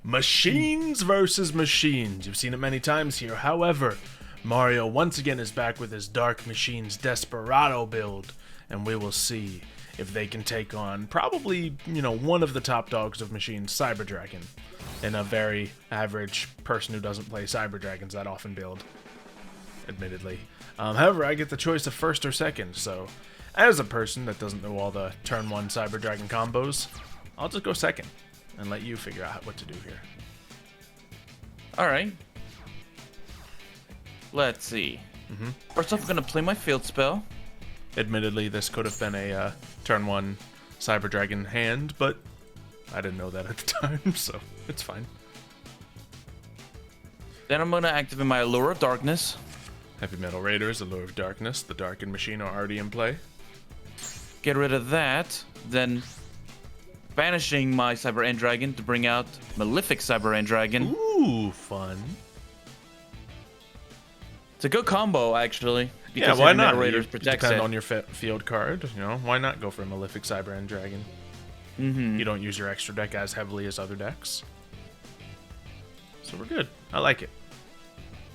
Machines versus machines. You've seen it many times here. However, Mario once again is back with his Dark Machines Desperado build, and we will see if they can take on probably, one of the top dogs of machines, Cyber Dragon, in a very average person who doesn't play Cyber Dragons that often build, admittedly. However, I get the choice of first or second, so as a person that doesn't know all the turn 1 Cyber Dragon combos, I'll just go second and let you figure out what to do here. Alright. Let's see. First off, I'm going to play my field spell. Admittedly, this could have been a turn 1 Cyber Dragon hand, but I didn't know that at the time, so it's fine. Then I'm going to activate my Allure of Darkness. Heavy Metal Raiders, Allure of Darkness, the Darkened Machine are already in play. Get rid of that. Then banishing my Cyber End Dragon to bring out Malefic Cyber End Dragon. Ooh, fun. It's a good combo, actually. Yeah, why not? Raiders protects depend it. on your field card. Why not go for a Malefic Cyber End Dragon? You don't use your extra deck as heavily as other decks. So we're good. I like it.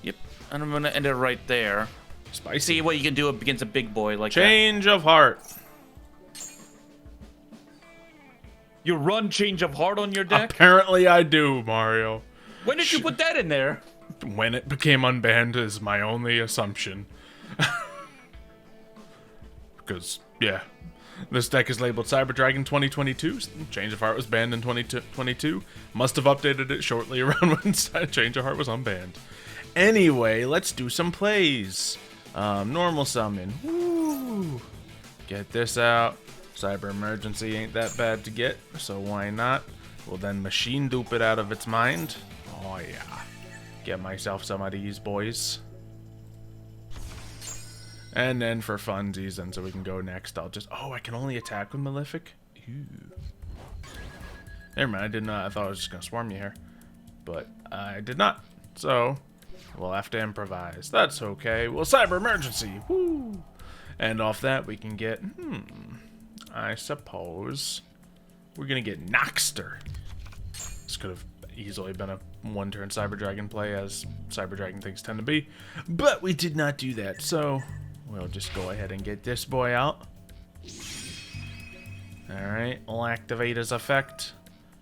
Yep. And I'm going to end it right there. Spicy. See what you can do against a big boy like Change of Heart. You run Change of Heart on your deck? Apparently I do, Mario. When did you put that in there? When it became unbanned is my only assumption. Because, yeah. This deck is labeled Cyber Dragon 2022. Change of Heart was banned in 2022. Must have updated it shortly around when Change of Heart was unbanned. Anyway, let's do some plays. Normal summon. Woo! Get this out. Cyber Emergency ain't that bad to get, so why not? We'll then machine dupe it out of its mind. Oh yeah. Get myself some of these boys. And then for funsies, and so we can go next, I'll just... Oh, I can only attack with Malefic? Ew. Never mind, I did not. I thought I was just going to swarm you here. But I did not. So, we'll have to improvise. That's okay. Well, Cyber Emergency! Woo! And off that, we can get... I suppose... We're going to get Noxter. This could have easily been a one-turn Cyber Dragon play, as Cyber Dragon things tend to be. But we did not do that, so... We'll just go ahead and get this boy out. Alright, we'll activate his effect.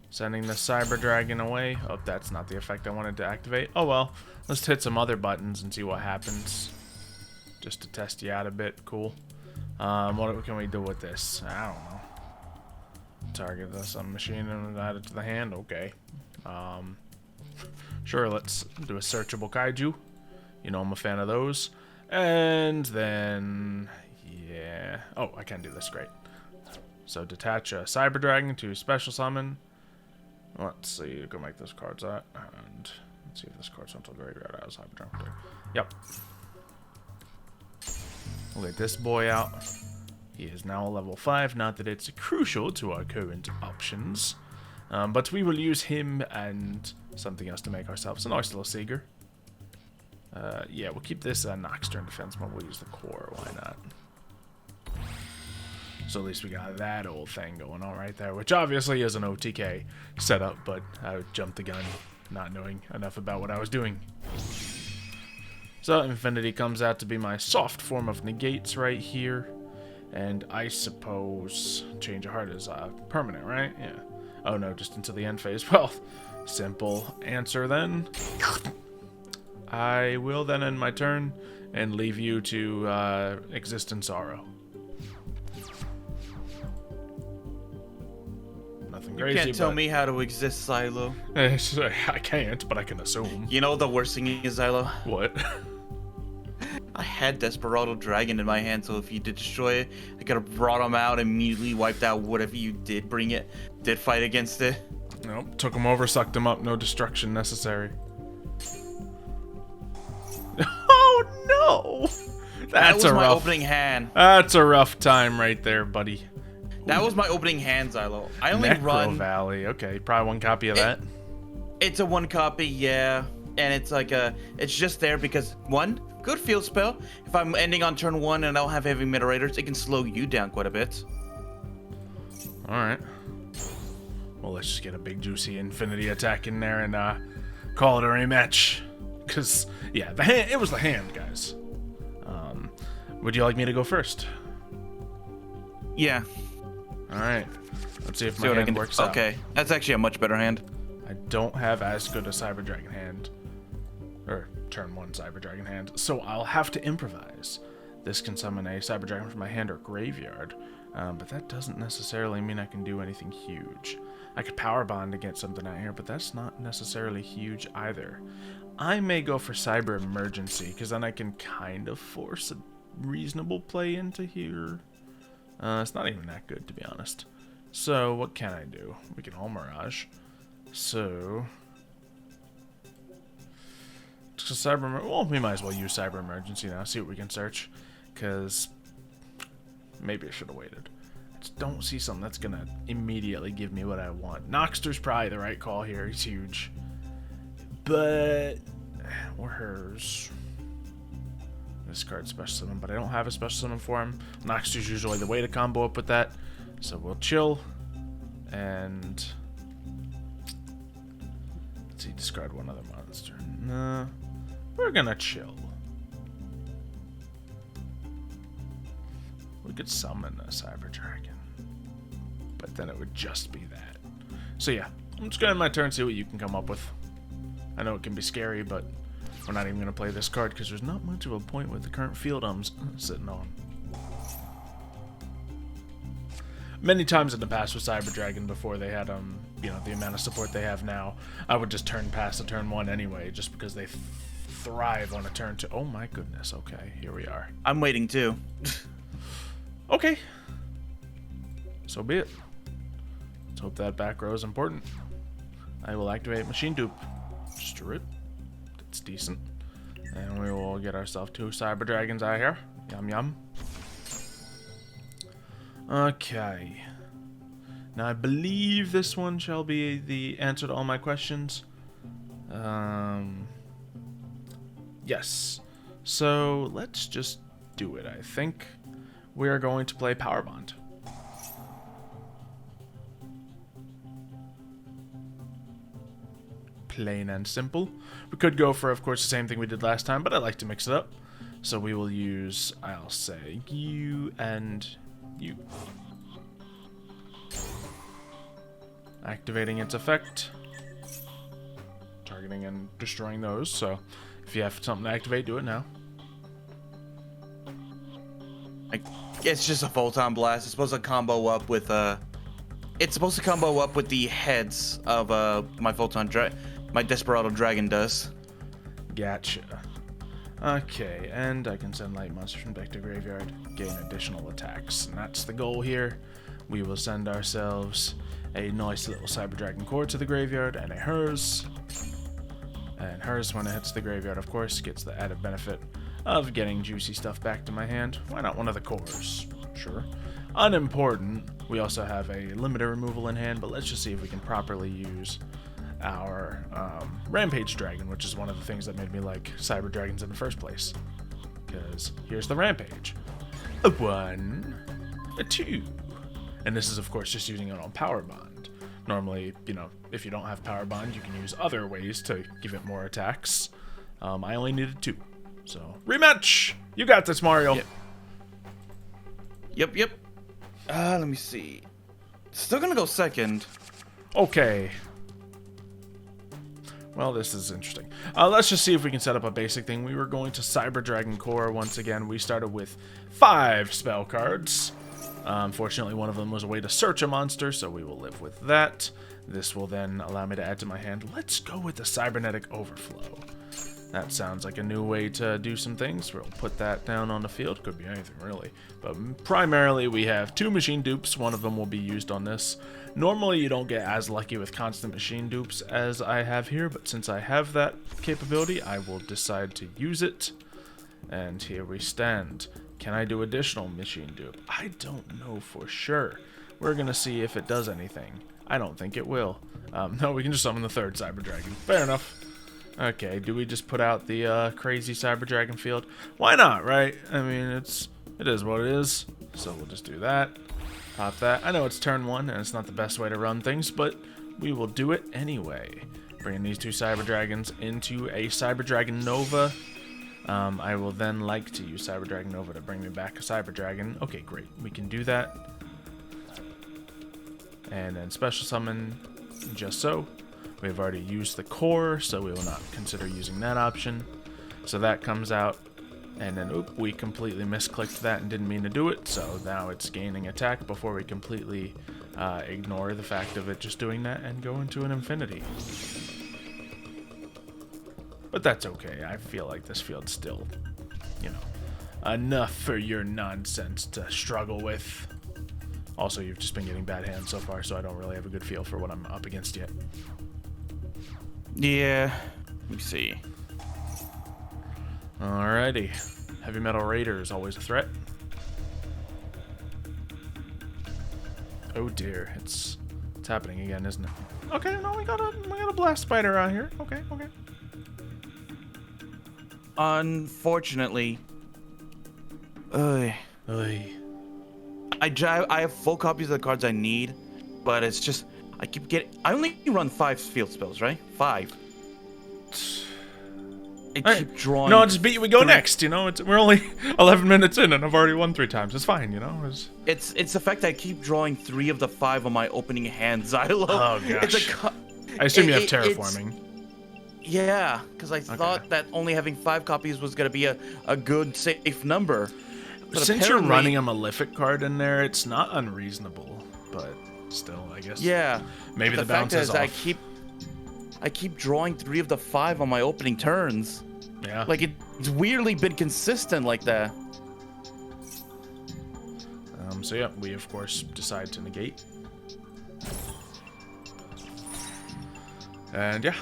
Sending the Cyber Dragon away. Oh, that's not the effect I wanted to activate. Oh well, let's hit some other buttons and see what happens. Just to test you out a bit. Cool. What can we do with this? I don't know. Target this on machine and add it to the hand. Okay. Sure, let's do a searchable kaiju. I'm a fan of those. And then, yeah. Oh, I can do this. Great. So detach a Cyber Dragon to special summon. Let's see. Go make those cards out. And let's see if this card's not graveyard out of Cyber Dragon. Yep. We'll get this boy out. He is now a level 5. Not that it's crucial to our current options. But we will use him and something else to make ourselves a nice little Seeger. Yeah, we'll keep this Noxter in defense mode. We'll use the core. Why not? So at least we got that old thing going on right there, which obviously is an OTK setup, but I jumped the gun not knowing enough about what I was doing. So Infinity comes out to be my soft form of negates right here. And I suppose Change of Heart is permanent, right? Yeah. Oh no, just until the end phase. Well, simple answer then. I will then end my turn and leave you to exist in sorrow. Nothing crazy. You can't tell me how to exist, Xylo. I can't, but I can assume. You know the worst thing is, Xylo? What? I had Desperado Dragon in my hand, so if you did destroy it, I could have brought him out and immediately wiped out whatever you did bring it, did fight against it. Nope, took him over, sucked him up, no destruction necessary. Oh no! That was my opening hand. That's a rough time right there, buddy. That was my opening hand, Xylo. I only run Valley. Okay, probably one copy of that. It's a one copy, yeah. And it's like it's just there because one, good field spell. If I'm ending on turn 1 and I don't have heavy Narrators, it can slow you down quite a bit. Alright. Well, let's just get a big juicy infinity attack in there and call it a rematch. Because, yeah, it was the hand, guys. Would you like me to go first? Yeah. Alright. Let's see if my hand works out. Okay, that's actually a much better hand. I don't have as good a Cyber Dragon hand. Or turn 1 Cyber Dragon hand. So I'll have to improvise. This can summon a Cyber Dragon from my hand or graveyard. But that doesn't necessarily mean I can do anything huge. I could Power Bond to get something out here, but that's not necessarily huge either. I may go for Cyber Emergency, because then I can kind of force a reasonable play into here. It's not even that good, to be honest. So, what can I do? We can All Mirage. So, well, we might as well use Cyber Emergency now, see what we can search. Because maybe I should have waited. I just don't see something that's going to immediately give me what I want. Noxter's probably the right call here. He's huge. But, or hers. Discard Special Summon, but I don't have a Special Summon for him. Noxter's usually the way to combo up with that. So we'll chill. And let's see, discard one other monster. No, we're gonna chill. We could summon a Cyber Dragon, but then it would just be that. So yeah, I'm just gonna end my turn, see what you can come up with. I know it can be scary, but we're not even gonna play this card because there's not much of a point with the current field I'm sitting on. Many times in the past with Cyber Dragon, before they had you know, the amount of support they have now, I would just turn past a turn 1 anyway, just because they thrive on a turn 2. Oh my goodness, okay, here we are. I'm waiting too. Okay. So be it. Let's hope that back row is important. I will activate Machine Dupe. Strip. That's decent. And we will get ourselves 2 Cyber Dragons out here. Yum yum. Okay. Now I believe this one shall be the answer to all my questions. Yes. So let's just do it, I think. We are going to play Power Bond. Plain and simple. We could go for, of course, the same thing we did last time, but I like to mix it up. So we will use, I'll say, you and you. Activating its effect. Targeting and destroying those. So if you have something to activate, do it now. It's just a Photon Blast. It's supposed to combo up with it's supposed to combo up with the heads of my Desperado Dragon does. Gotcha. Okay, and I can send light monsters from deck to graveyard, gain additional attacks, and that's the goal here. We will send ourselves a nice little Cyber Dragon core to the graveyard, and a hers. And hers, when it hits the graveyard, of course, gets the added benefit of getting juicy stuff back to my hand. Why not one of the cores? Sure. Unimportant. We also have a limiter removal in hand, but let's just see if we can properly use our Rampage Dragon, which is one of the things that made me like Cyber Dragons in the first place. Because here's the Rampage. A 1, a 2. And this is, of course, just using it on Power Bond. Normally, you know, if you don't have Power Bond, you can use other ways to give it more attacks. I only needed 2. So, rematch! You got this, Mario! Yep. Let me see. Still gonna go second. Okay. Well, this is interesting. Let's just see if we can set up a basic thing. We were going to Cyber Dragon Core once again. We started with 5 spell cards. Unfortunately, one of them was a way to search a monster, so we will live with that. This will then allow me to add to my hand. Let's go with the Cybernetic Overflow. That sounds like a new way to do some things. We'll put that down on the field. Could be anything, really. But primarily, we have 2 machine dupes. One of them will be used on this. Normally, you don't get as lucky with constant machine dupes as I have here, but since I have that capability, I will decide to use it. And here we stand. Can I do additional machine dupe? I don't know for sure. We're going to see if it does anything. I don't think it will. No, we can just summon the 3rd Cyber Dragon. Fair enough. Okay, do we just put out the crazy Cyber Dragon field? Why not, right? I mean, it is what it is. So we'll just do that. Pop that. I know it's turn 1, and it's not the best way to run things, but we will do it anyway. Bringing these two Cyber Dragons into a Cyber Dragon Nova. I will then like to use Cyber Dragon Nova to bring me back a Cyber Dragon. Okay, great. We can do that. And then special summon just so. We've already used the core, so we will not consider using that option. So that comes out. And then, oop, we completely misclicked that and didn't mean to do it. So now it's gaining attack before we completely ignore the fact of it just doing that and go into an infinity. But that's okay. I feel like this field's still, you know, enough for your nonsense to struggle with. Also, you've just been getting bad hands so far, so I don't really have a good feel for what I'm up against yet. Yeah. Let me see. Alrighty. Heavy Metal Raider is always a threat. Oh dear, it's happening again, isn't it? Okay, no, we got a blast spider out here. Okay. Unfortunately, I have full copies of the cards I need, but it's just I only run 5 field spells, right? 5. I keep drawing. No, just beat you. We go next. You know, we're only 11 minutes in, and I've already won 3 times. It's fine. You know. It's the fact that I keep drawing 3 of the 5 on my opening hand, Xylo. Oh gosh. I assume you have terraforming. Yeah, because I thought that only having 5 copies was gonna be a good safe number. But since you're running a Malefic card in there, it's not unreasonable. But still, I guess. Yeah. Maybe the bounce is off. I keep drawing 3 of the 5 on my opening turns. Yeah. Like it's weirdly been consistent like that. So yeah, we of course decide to negate. And yeah.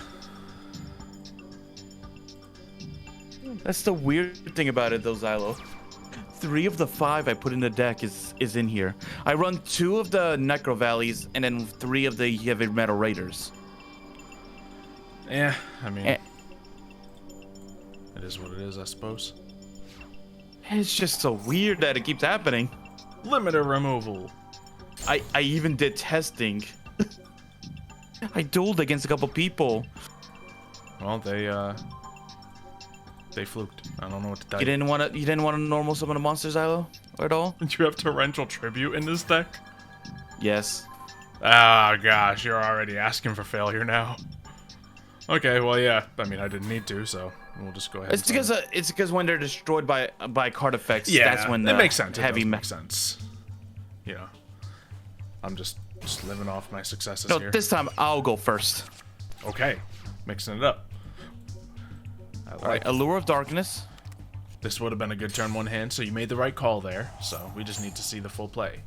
That's the weird thing about it though, Xylo. 3 of the 5 I put in the deck is in here. I run 2 of the Necro Valleys and then 3 of the Heavy Metal Raiders. Yeah, I mean, it is what it is, I suppose. It's just so weird that it keeps happening. Limiter removal. I even did testing. I dueled against a couple people. Well, they fluked. I don't know what to tell you. You didn't want to normal summon a monster, Xylo, at all? Do you have Torrential Tribute in this deck? Yes. Ah, gosh, you're already asking for failure now. Okay, well, yeah. I mean, I didn't need to, so we'll just go ahead. It's because when they're destroyed by card effects, yeah, that's when it makes sense. Heavy makes sense. You know, I'm just living off my successes here. This time I'll go first. Okay, mixing it up. All right, Allure of Darkness. This would have been a good turn 1 hand, so you made the right call there. So we just need to see the full play.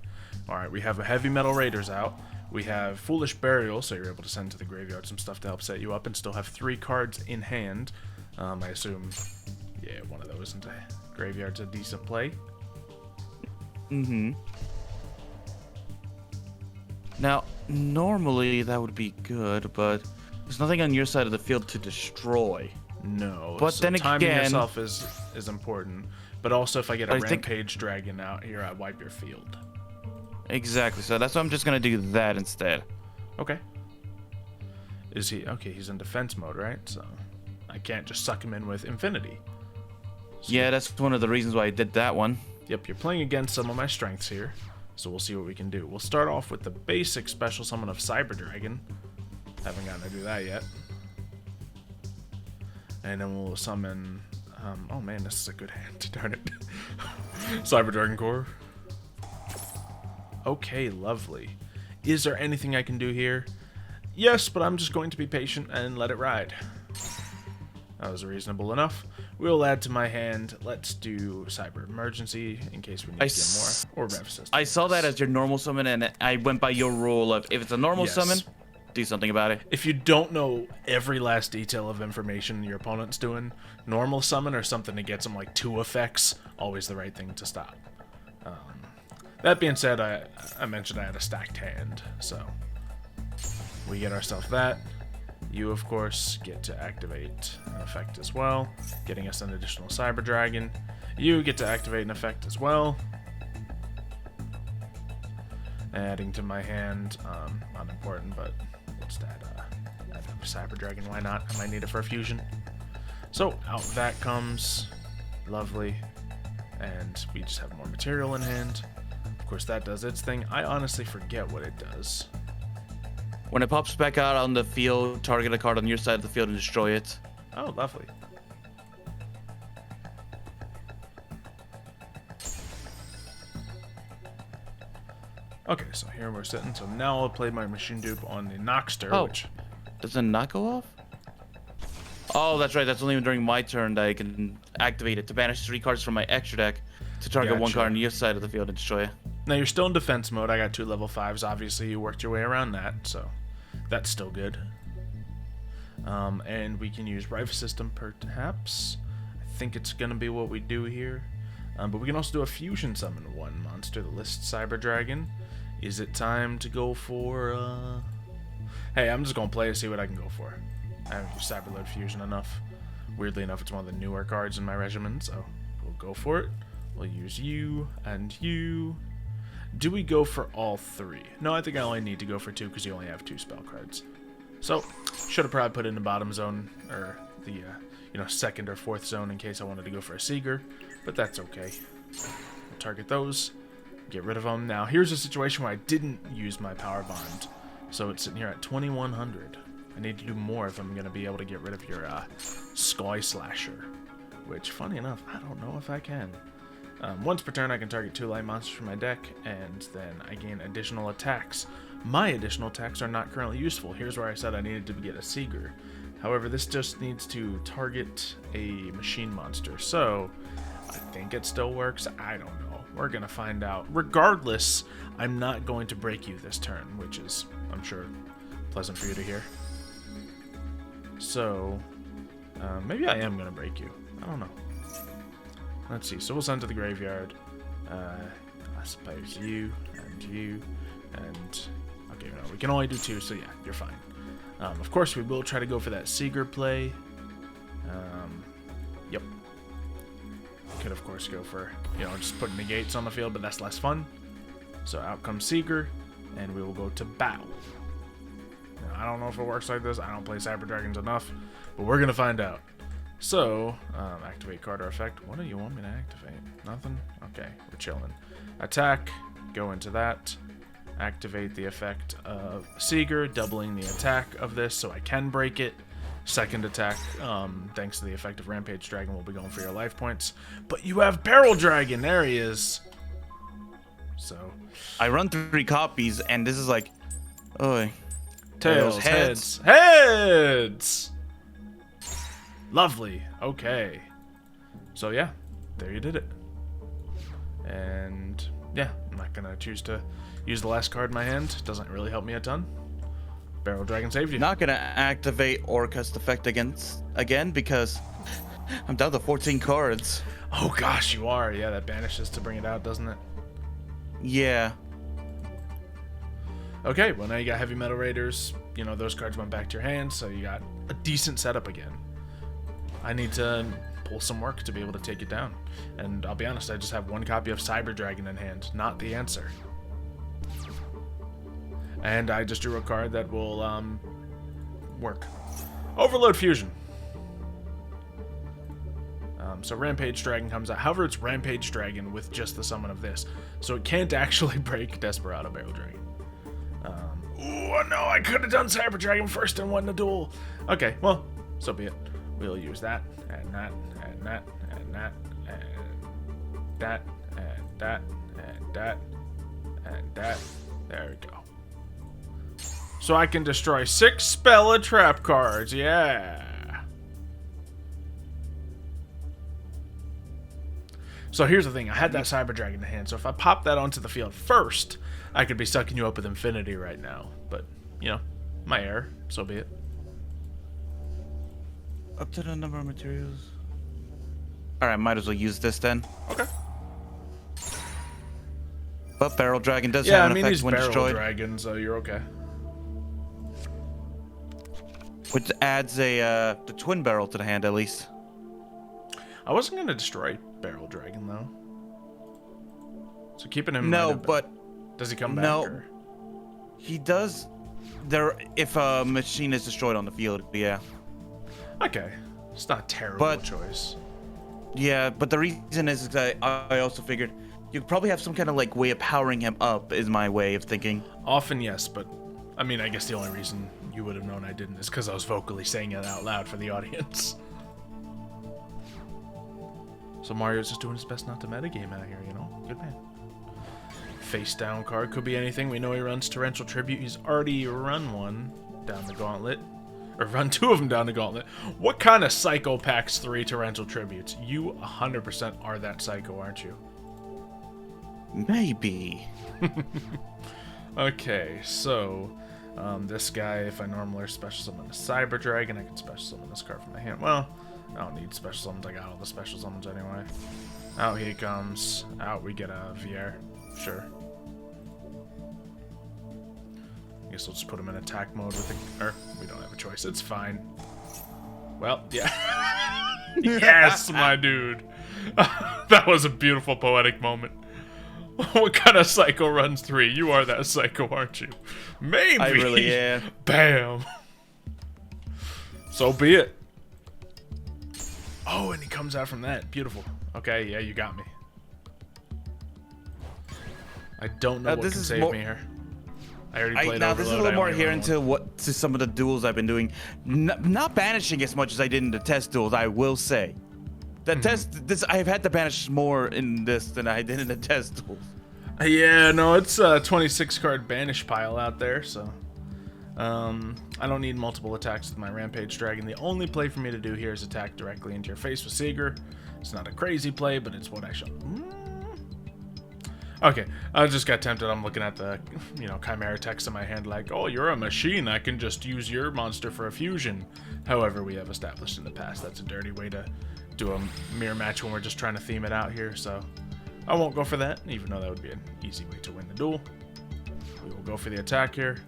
All right, we have a Heavy Metal Raiders out. We have Foolish Burial, so you're able to send to the graveyard some stuff to help set you up and still have 3 cards in hand. I assume, yeah, one of those into graveyard's a decent play. Mm-hmm. Now, normally that would be good, but there's nothing on your side of the field to destroy. No, but so then timing again, yourself is important. But also, if I get a Rampage Dragon out here, I wipe your field. Exactly. So that's why I'm just gonna do that instead. Okay. Is he okay? He's in defense mode, right? So I can't just suck him in with Infinity. So, yeah, that's one of the reasons why I did that one. Yep, you're playing against some of my strengths here, so we'll see what we can do. We'll start off with the basic special summon of Cyber Dragon. Haven't gotten to do that yet. And then we'll summon. Oh man, this is a good hand. Darn it. Cyber Dragon Core. Okay, lovely. Is there anything I can do here? Yes, but I'm just going to be patient and let it ride. That was reasonable enough. We'll add to my hand. Let's do Cyber Emergency in case we need to get more. Or Rev System. I saw that as your normal summon, and I went by your rule of if it's a normal summon, do something about it. If you don't know every last detail of information your opponent's doing, normal summon or something that gets them like 2 effects, always the right thing to stop. That being said, I mentioned I had a stacked hand, so we get ourselves that. You, of course, get to activate an effect as well, getting us an additional Cyber Dragon. You get to activate an effect as well. Adding to my hand, unimportant, but we'll Let's add a Cyber Dragon. Why not? I might need it for a fusion. So out that comes. Lovely. And we just have more material in hand. Of course, that does its thing. I honestly forget what it does. When it pops back out on the field, target a card on your side of the field and destroy it. Oh, lovely. Okay, so here we're sitting. So now I'll play my machine dupe on the Noxter, which... Does it not go off? Oh, that's right. That's only during my turn that I can activate it to banish 3 cards from my extra deck to target 1 card on your side of the field and destroy it. Now you're still in defense mode. I got 2 level 5s. Obviously, you worked your way around that, so that's still good. And we can use Rifle System, perhaps. I think it's going to be what we do here. But we can also do a fusion summon 1 monster, the List Cyber Dragon. Is it time to go for... Hey, I'm just going to play to see what I can go for. I haven't used Cyberload Fusion enough. Weirdly enough, it's one of the newer cards in my regimen, so we'll go for it. We'll use you and you. Do we go for all 3? No, I think I only need to go for 2 because you only have 2 spell cards. So, should have probably put it in the bottom zone, or the, second or fourth zone in case I wanted to go for a Seeger, but that's okay. We'll target those, get rid of them. Now, here's a situation where I didn't use my Power Bond, so it's sitting here at 2100. I need to do more if I'm going to be able to get rid of your Sky Slasher, which, funny enough, I don't know if I can. Once per turn, I can target 2 light monsters from my deck, and then I gain additional attacks. My additional attacks are not currently useful. Here's where I said I needed to get a Seeger. However, this just needs to target a machine monster, so I think it still works. I don't know. We're going to find out. Regardless, I'm not going to break you this turn, which is, I'm sure, pleasant for you to hear. So, maybe I am going to break you. I don't know. Let's see. So we'll send to the graveyard. I suppose you, and... Okay, no, we can only do 2, so yeah, you're fine. Of course, we will try to go for that Seeger play. Yep. Could, of course, go for, just putting negates on the field, but that's less fun. So out comes Seeger, and we will go to Battle. Now, I don't know if it works like this. I don't play Cyber Dragons enough, but we're going to find out. So, activate card or effect. What do you want me to activate? Nothing? Okay, we're chilling. Attack, go into that. Activate the effect of Seeger, doubling the attack of this so I can break it. Second attack, thanks to the effect of Rampage Dragon, will be going for your life points. But you have Barrel Dragon, there he is. So, I run 3 copies, and this is like, oh, tails, heads. Lovely. Okay. So yeah, there you did it. And yeah, I'm not gonna choose to use the last card in my hand. Doesn't really help me a ton. Barrel Dragon saved you. Not gonna activate or cast effect again because I'm down to 14 cards. Oh gosh, you are. Yeah, that banishes to bring it out, doesn't it? Yeah. Okay, well now you got Heavy Metal Raiders. Those cards went back to your hand, so you got a decent setup again. I need to pull some work to be able to take it down. And I'll be honest, I just have 1 copy of Cyber Dragon in hand, not the answer. And I just drew a card that will work. Overload Fusion. So Rampage Dragon comes out. However, it's Rampage Dragon with just the summon of this. So it can't actually break Desperado Barrel Dragon. Ooh, no, I could have done Cyber Dragon first and won the duel. Okay, well, so be it. We'll use that, and that, and that, and that, and that, and that, and that, and that. There we go. So I can destroy 6 spell and trap cards, yeah. So here's the thing, I had that Cyber Dragon in hand, so if I pop that onto the field first, I could be sucking you up with Infinity right now. But, my error, so be it. Up to the number of materials. Alright, might as well use this then. Okay. But Barrel Dragon does have an effect he's when Barrel destroyed. Dragon, so you're okay. Which adds the twin barrel to the hand at least. I wasn't going to destroy Barrel Dragon, though. So keeping him... No, but... Does he come back? No. Or? He does... if a machine is destroyed on the field, yeah. Okay, it's not a terrible But- choice. Yeah, but the reason is that I also figured you probably have some kind of like way of powering him up. Is my way of thinking. Often, yes, but I mean, I guess the only reason you would have known I didn't is because I was vocally saying it out loud for the audience. So Mario's just doing his best not to metagame out here, you know? Good man. Face down card could be anything. We know he runs Torrential Tribute. He's already run one down the gauntlet. Or run 2 of them down the gauntlet. What kind of psycho packs 3 Torrential Tributes? You 100% are that psycho, aren't you? Maybe. Okay, so this guy, if I normally special summon a Cyber Dragon, I can special summon this card from my hand. Well, I don't need special summons. I got all the special summons anyway. Out he comes. Out we get a VR. Sure. I guess we'll just put him in attack mode with the... Or, we don't have a choice. It's fine. Well, yeah. Yes, my dude. That was a beautiful poetic moment. What kind of psycho runs 3? You are that psycho, aren't you? Maybe. I really am. Bam. So be it. Oh, and he comes out from that. Beautiful. Okay, yeah, you got me. I don't know what this can is save more- me here. I already played Now Overload. this is a I little more only here run into to some of the duels I've been doing. Not banishing as much as I did in the test duels, I will say. The test, I've had to banish more in this than I did in the test duels. Yeah, no, it's a 26 card banish pile out there, so I don't need multiple attacks with my Rampage Dragon. The only play for me to do here is attack directly into your face with Seeger. It's not a crazy play, but it's what I shall. Okay, I just got tempted. I'm looking at the, Chimera text in my hand like, oh, you're a machine. I can just use your monster for a fusion. However, we have established in the past that's a dirty way to do a mirror match when we're just trying to theme it out here, so I won't go for that, even though that would be an easy way to win the duel. We will go for the attack here.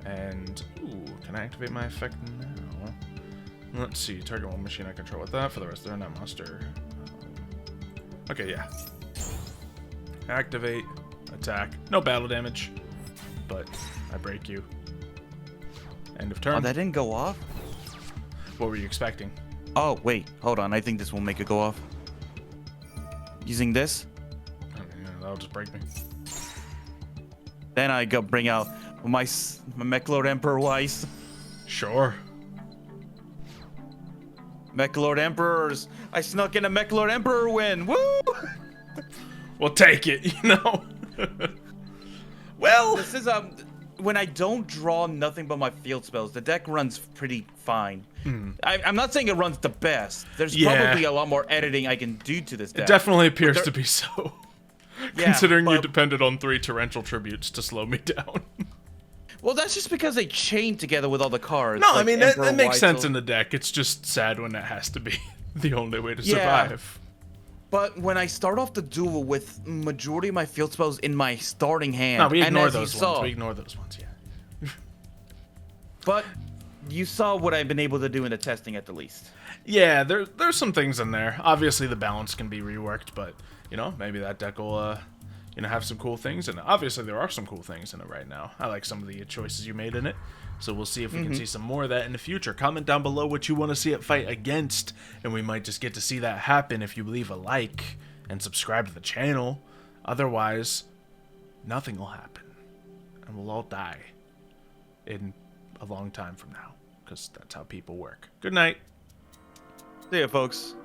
And, ooh, can I activate my effect now? Let's see, target one machine I control with that. For the rest, they're not monster. Okay, yeah. Activate, attack. No battle damage, but I break you. End of turn. Oh, that didn't go off? What were you expecting? Oh, wait, hold on. I think this will make it go off. Using this, Yeah, that'll just break me. then I go bring out my Mechlord Emperor Weiss. Sure. Mechlord Emperors. I snuck in a Mechlord Emperor win. Woo! We'll take it, Well, This is when I don't draw nothing but my field spells, the deck runs pretty fine. I'm not saying it runs the best. There's probably a lot more editing I can do to this deck. it definitely appears to be so. Yeah, Considering you but- depended on 3 torrential tributes to slow me down. Well, that's just because they chain together with all the cards. No, I like mean, that Emperor makes sense Weitzel. in the deck. It's just sad when that has to be the only way to Yeah. survive. But when I start off the duel with majority of my field spells in my starting hand, No, we and ignore as you those ones. saw, We ignore those ones, yeah. but you saw what I've been able to do in the testing at the least. Yeah, there's some things in there. Obviously, the balance can be reworked, but, maybe that deck will, have some cool things. And obviously, there are some cool things in it right now. I like some of the choices you made in it. So we'll see if we can see some more of that in the future. Comment down below what you want to see it fight against, and we might just get to see that happen if you leave a like and subscribe to the channel. Otherwise, nothing will happen, and we'll all die in a long time from now, because that's how people work. Good night. See ya, folks.